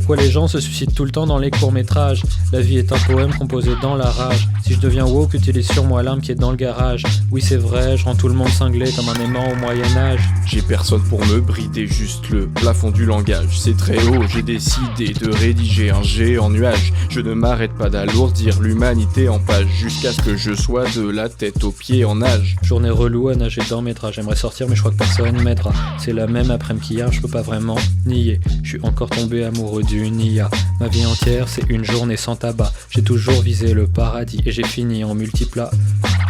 Pourquoi les gens se suicident tout le temps dans les courts-métrages? La vie est un poème composé dans la rage. Si je deviens woke, utilise sur moi l'arme qui est dans le garage. Oui c'est vrai, je rends tout le monde cinglé comme un aimant au Moyen-Âge. J'ai personne pour me brider, juste le plafond du langage. C'est très haut, j'ai décidé de rédiger un jet en nuage. Je ne m'arrête pas d'alourdir l'humanité en page, jusqu'à ce que je sois de la tête aux pieds en nage. Journée relou à nager dans mes draps. J'aimerais sortir mais je crois que personne m'aidera. C'est la même après-midi qu'hier, je peux pas vraiment nier. Je suis encore tombé amoureux d'une IA. Ma vie entière c'est une journée sans tabac. J'ai toujours visé le paradis et j'ai fini en multiplat.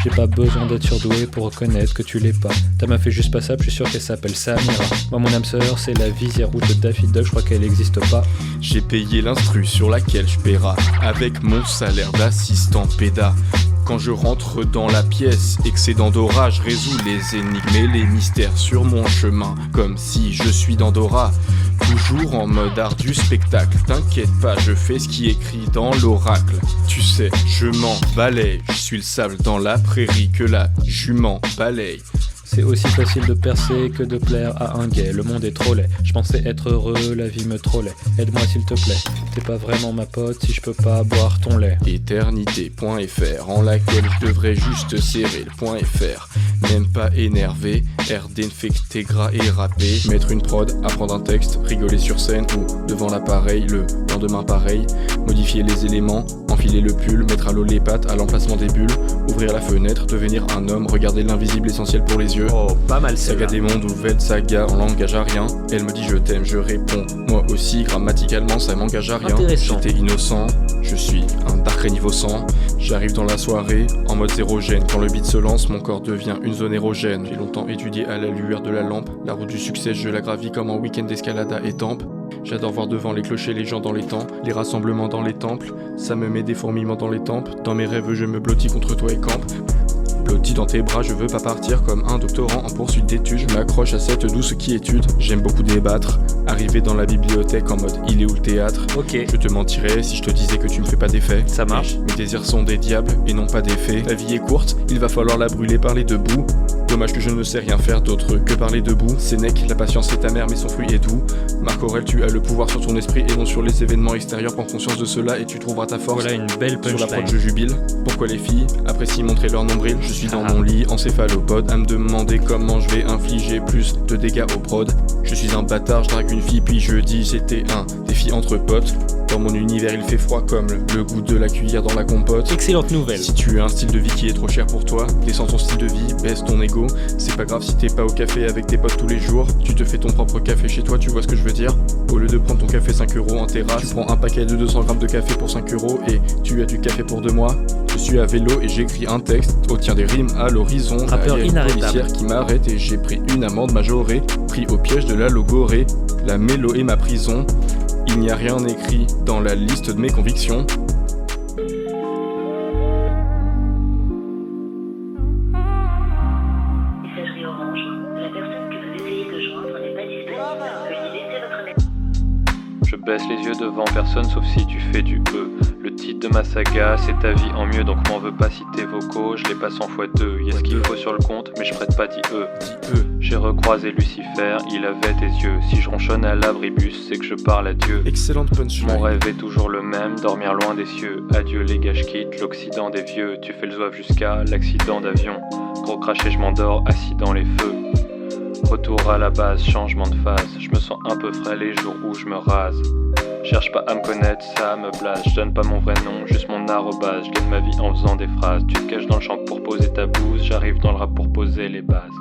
J'ai pas besoin d'être surdoué pour reconnaître que tu l'es pas. Ta meuf est juste passable, je suis sûr qu'elle s'appelle Samira. Moi mon âme sœur c'est la visière rouge de Daffy Duck, je crois qu'elle existe pas. J'ai payé l'instru sur laquelle je paierai avec mon salaire d'assistant péda. Quand je rentre dans la pièce, excédent d'orage, résous les énigmes et les mystères sur mon chemin, comme si je suis d'Andorra, toujours en mode art du spectacle. T'inquiète pas, je fais ce qui est écrit dans l'oracle. Tu sais, je m'en balaye, je suis le sable dans la prairie que la jument balaye. C'est aussi facile de percer que de plaire à un gay. Le monde est trop laid. Je pensais être heureux, la vie me trollait. Aide-moi s'il te plaît. T'es pas vraiment ma pote si je peux pas boire ton lait. Éternité.fr en laquelle je devrais juste serrer le point .fr. Même pas énervé, air d'infecté, gras et râpé. Mettre une prod, apprendre un texte, rigoler sur scène ou devant l'appareil, le lendemain pareil. Modifier les éléments, enfiler le pull, mettre à l'eau les pattes à l'emplacement des bulles. Ouvrir la fenêtre, devenir un homme, regarder l'invisible essentiel pour les yeux. Oh, pas mal Saga des mondes ou Ved Saga en langage arien. Elle me dit je t'aime, je réponds. Moi aussi, grammaticalement ça m'engage à rien. Intéressant. J'étais innocent, je suis un dark niveau 100. J'arrive dans la soirée en mode zérogène. Quand le beat se lance, mon corps devient une zone érogène. J'ai longtemps étudié à la lueur de la lampe. La route du succès, je la gravis comme un week-end d'escalade à Étampes. J'adore voir devant les clochers les gens dans les temps, les rassemblements dans les temples. Ça me met des fourmillements dans les tempes. Dans mes rêves, je me blottis contre toi et campe. Blotti dans tes bras, je veux pas partir comme un doctorant en poursuite d'études. Je m'accroche à cette douce quiétude. J'aime beaucoup débattre. Arriver dans la bibliothèque en mode il est où le théâtre. Ok. Je te mentirais si je te disais que tu me fais pas d'effet. Ça marche. Mes désirs sont des diables et non pas des faits. La vie est courte, il va falloir la brûler par les deux bouts. Dommage que je ne sais rien faire d'autre que parler debout. Sénèque, la patience est amère mais son fruit est doux. Marc Aurèle, tu as le pouvoir sur ton esprit et non sur les événements extérieurs. Prends conscience de cela et tu trouveras ta force. Voilà une belle Sur la prod punchline. je jubile. Pourquoi les filles apprécient montrer leur nombril? Je suis dans mon lit en céphalopode à me demander comment je vais infliger plus de dégâts au prod. Je suis un bâtard, je drague une fille puis je dis c'était un défi entre potes. Dans mon univers il fait froid comme le goût de la cuillère dans la compote. Excellente nouvelle. Si tu as un style de vie qui est trop cher pour toi, descends ton style de vie, baisse ton ego. C'est pas grave si t'es pas au café avec tes potes tous les jours. Tu te fais ton propre café chez toi, tu vois ce que je veux dire? Au lieu de prendre ton café 5 € en terrasse, tu prends un paquet de 200 grammes de café pour 5 € et tu as du café pour 2 mois. Je suis à vélo et j'écris un texte, oh tiens des rimes à l'horizon. Rappeur Là, y a une inarrêtable. policière qui m'arrête et j'ai pris une amende majorée. Pris au piège de la logorée, la mélo est ma prison. Il n'y a rien écrit dans la liste de mes convictions. Messagerie orange. La personne que vous essayez de joindre n'est pas disponible. Veuillez laisser votre message. Je baisse les yeux devant personne sauf si tu fais du E. Le titre de ma saga, c'est ta vie en mieux, donc m'en veux pas si tes vocaux, je les passe en x2. Y'a ce qu'il faut sur le compte, mais je prête pas 10 E. J'ai recroisé Lucifer, il avait tes yeux. Si je ronchonne à l'abribus, c'est que je parle à Dieu. Excellente punchline. Mon rêve est toujours le même, dormir loin des cieux. Adieu les gars, je quitte l'Occident des vieux. Tu fais le zouave jusqu'à l'accident d'avion. Gros craché, je m'endors, assis dans les feux. Retour à la base, changement de phase. Je me sens un peu frais les jours où je me rase. Cherche pas à me connaître, ça me blase. Je donne pas mon vrai nom, juste mon arrobase. Je gagne ma vie en faisant des phrases. Tu te caches dans le champ pour poser ta blouse. J'arrive dans le rap pour poser les bases.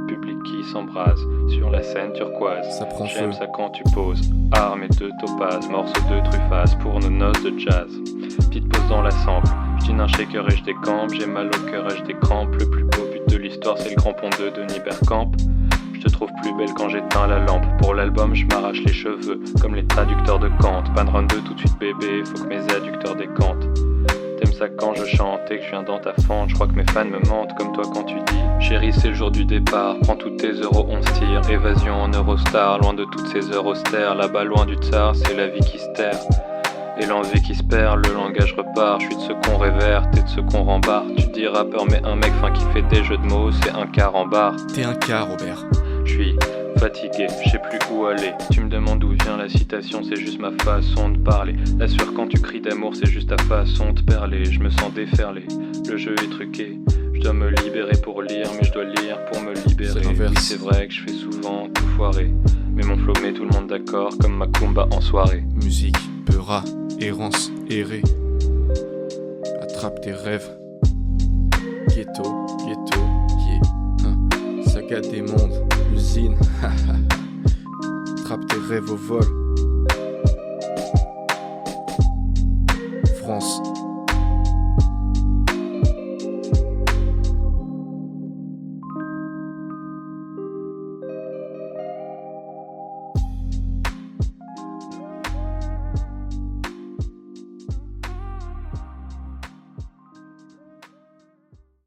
Public qui s'embrase sur la scène turquoise. Ça prend J'aime feu. ça quand tu poses. Armes et de topaz, morceaux de truffaz pour nos noces de jazz. Petite pause dans la sample. Je dîne un shaker et je décampe. J'ai mal au cœur et je décrampe. Le plus beau but de l'histoire, c'est le grand pont de Denis Bergkamp. Je te trouve plus belle quand j'éteins la lampe. Pour l'album, je m'arrache les cheveux comme les traducteurs de Kant. Pas de run 2 tout de suite bébé, faut que mes adducteurs décantent. T'aimes ça quand je chante et que je viens dans ta fente. Je crois que mes fans me mentent comme toi quand tu dis chérie c'est le jour du départ, prends tous tes euros, on se tire. Évasion en Eurostar, loin de toutes ces heures austères. Là-bas loin du tsar, c'est la vie qui se terre et l'envie qui se perd, le langage repart. Je suis de ceux qu'on révère, t'es de ceux qu'on rembarre. Tu te dis rappeur mais un mec fin qui fait des jeux de mots, c'est un quart en barre. T'es un cas, Robert. Je suis Fatigué, je sais plus où aller. Tu me demandes d'où vient la citation, c'est juste ma façon de parler. La sueur quand tu cries d'amour, c'est juste ta façon de perler. Je me sens déferlé, le jeu est truqué. Je dois me libérer pour lire, mais je dois lire pour me libérer. C'est l'inverse. Oui, c'est vrai que je fais souvent tout foirer, mais mon flow met tout le monde d'accord comme ma combat en soirée. Musique, peura, errance, errer. Attrape tes rêves. Ghetto, ghetto, yeah. Saga des mondes, usine. Attrape tes rêves au vol. France.